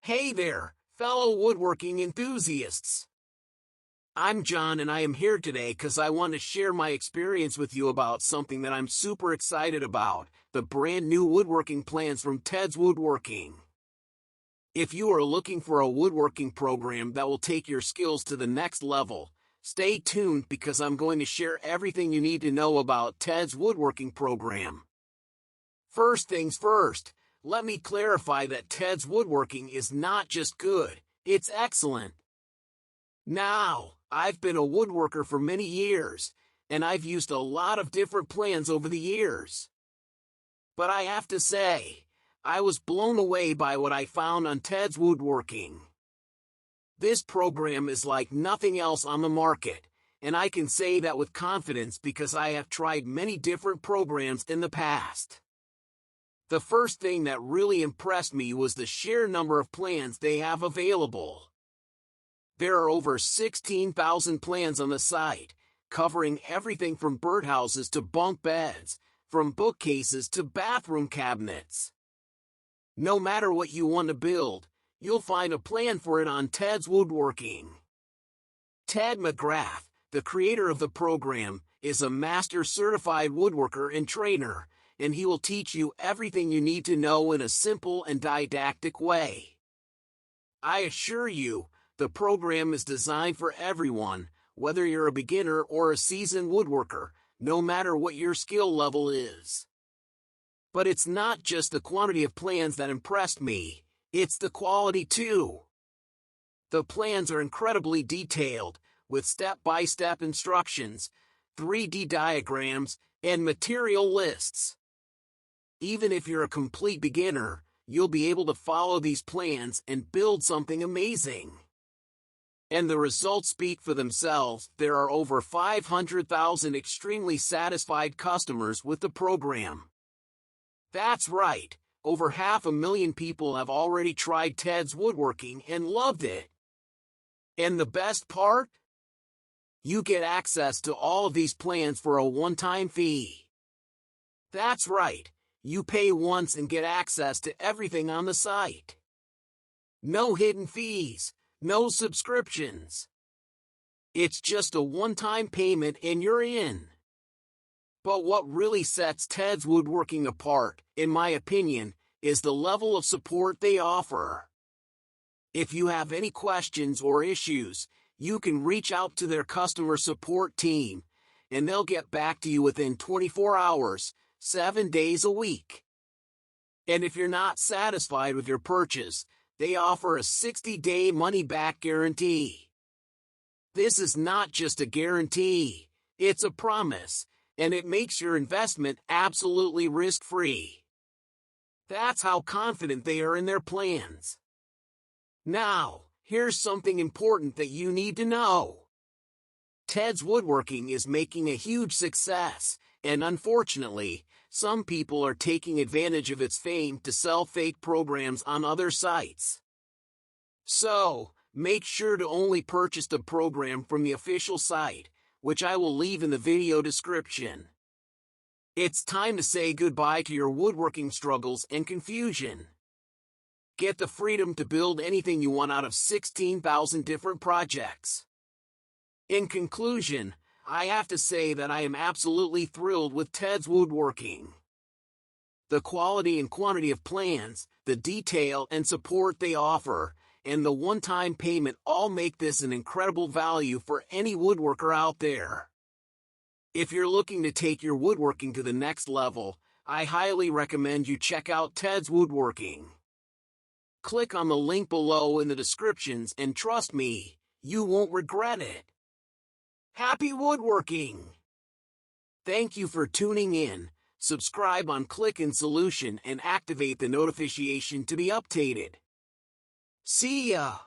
Hey there, fellow woodworking enthusiasts. I'm John and I am here today because I want to share my experience with you about something that I'm super excited about, the brand new woodworking plans from Ted's Woodworking. If you are looking for a woodworking program that will take your skills to the next level, stay tuned because I'm going to share everything you need to know about Ted's Woodworking program. First things first, let me clarify that Ted's Woodworking is not just good, it's excellent. Now, I've been a woodworker for many years, and I've used a lot of different plans over the years. But I have to say, I was blown away by what I found on Ted's Woodworking. This program is like nothing else on the market, and I can say that with confidence because I have tried many different programs in the past. The first thing that really impressed me was the sheer number of plans they have available. There are over 16,000 plans on the site, covering everything from birdhouses to bunk beds, from bookcases to bathroom cabinets. No matter what you want to build, you'll find a plan for it on Ted's Woodworking. Ted McGrath, the creator of the program, is a master certified woodworker and trainer, and he will teach you everything you need to know in a simple and didactic way. I assure you, the program is designed for everyone, whether you're a beginner or a seasoned woodworker, no matter what your skill level is. But it's not just the quantity of plans that impressed me, it's the quality too. The plans are incredibly detailed, with step-by-step instructions, 3D diagrams, and material lists. Even if you're a complete beginner, you'll be able to follow these plans and build something amazing. And the results speak for themselves. There are over 500,000 extremely satisfied customers with the program. That's right, over 500,000 people have already tried Ted's Woodworking and loved it. And the best part? You get access to all of these plans for a one-time fee. That's right. You pay once and get access to everything on the site. No hidden fees, no subscriptions. It's just a one-time payment and you're in. But what really sets Ted's Woodworking apart, in my opinion, is the level of support they offer. If you have any questions or issues, you can reach out to their customer support team, and they'll get back to you within 24 hours, 7 days a week. And if you're not satisfied with your purchase, they offer a 60-day money-back guarantee. This is not just a guarantee, it's a promise, and it makes your investment absolutely risk-free. That's how confident they are in their plans. Now, here's something important that you need to know. Ted's Woodworking is making a huge success, and unfortunately, some people are taking advantage of its fame to sell fake programs on other sites. So, make sure to only purchase the program from the official site, which I will leave in the video description. It's time to say goodbye to your woodworking struggles and confusion. Get the freedom to build anything you want out of 16,000 different projects. In conclusion, I have to say that I am absolutely thrilled with Ted's Woodworking. The quality and quantity of plans, the detail and support they offer, and the one-time payment all make this an incredible value for any woodworker out there. If you're looking to take your woodworking to the next level, I highly recommend you check out Ted's Woodworking. Click on the link below in the descriptions and trust me, you won't regret it. Happy woodworking! Thank you for tuning in. Subscribe on Click and Solution and activate the notification to be updated. See ya!